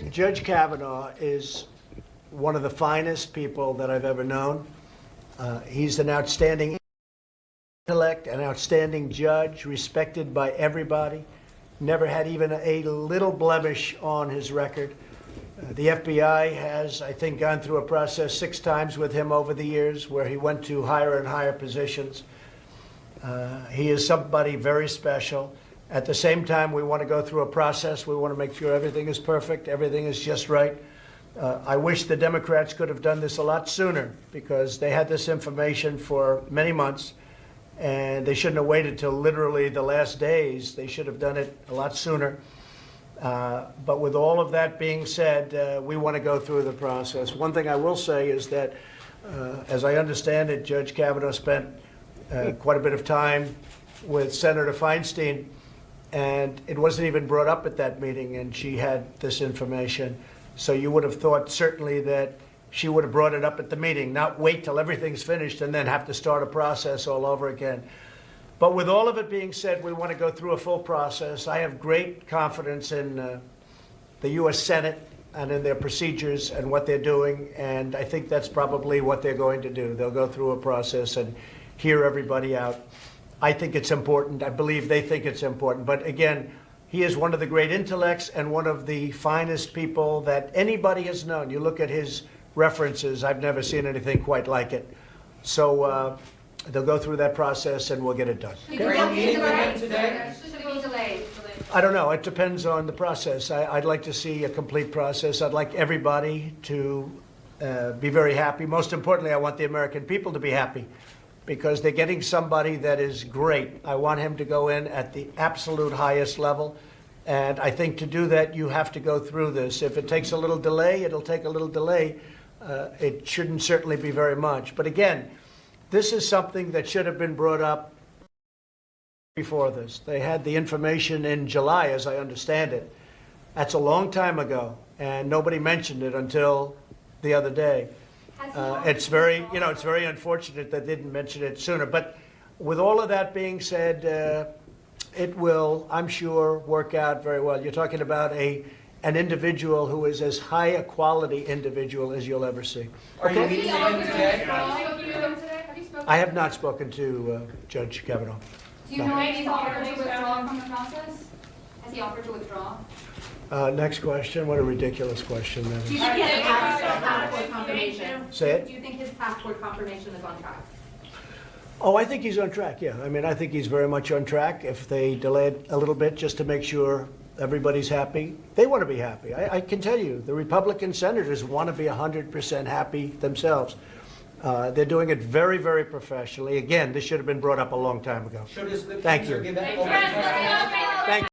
Judge Kavanaugh is one of the finest people that I've ever known. He's an outstanding intellect, an outstanding judge, respected by everybody. Never had even a little blemish on his record. The FBI has, I think, gone through a process 6 times with him over the years where he went to higher and higher positions. He is somebody very special. At the same time, we want to go through a process. We want to make sure everything is perfect, everything is just right. I wish the Democrats could have done this a lot sooner because they had this information for many months, and they shouldn't have waited till literally the last days. They should have done it a lot sooner. But with all of that being said, we want to go through the process. One thing I will say is that, as I understand it, Judge Kavanaugh spent quite a bit of time with Senator Feinstein, and it wasn't even brought up at that meeting, and she had this information. So you would have thought certainly that she would have brought it up at the meeting, not wait till everything's finished and then have to start a process all over again. But with all of it being said, we want to go through a full process. I have great confidence in the U.S. Senate and in their procedures and what they're doing, and I think that's probably what they're going to do. They'll go through a process and hear everybody out. I think it's important. I believe they think it's important. But again, he is one of the great intellects and one of the finest people that anybody has known. You look at his references, I've never seen anything quite like it. So they'll go through that process and we'll get it done. Should it be delayed? I don't know. It depends on the process. I'd like to see a complete process. I'd like everybody to be very happy. Most importantly, I want the American people to be happy, because they're getting somebody that is great. I want him to go in at the absolute highest level. And I think to do that, you have to go through this. If it takes a little delay, it'll take a little delay. It shouldn't certainly be very much. But again, this is something that should have been brought up before this. They had the information in July, as I understand it. That's a long time ago, and nobody mentioned it until the other day. It's very unfortunate that they didn't mention it sooner. But with all of that being said, it will, I'm sure, work out very well. You're talking about an individual who is as high a quality individual as you'll ever see. Are you meeting him today? I have not spoken to Judge Kavanaugh. Do you know if he's offered to withdraw from the process? Has he offered to withdraw? Next question. What a ridiculous question that Do you is. think his passport confirmation? Say it. Do you think his passport confirmation is on track? Oh, I think he's on track, yeah. I mean, I think he's very much on track. If they delay it a little bit just to make sure everybody's happy, they want to be happy. I can tell you, the Republican senators want to be 100% happy themselves. They're doing it very, very professionally. Again, this should have been brought up a long time ago. Should his lip Thank reader you. give that? Thank you. Thank you.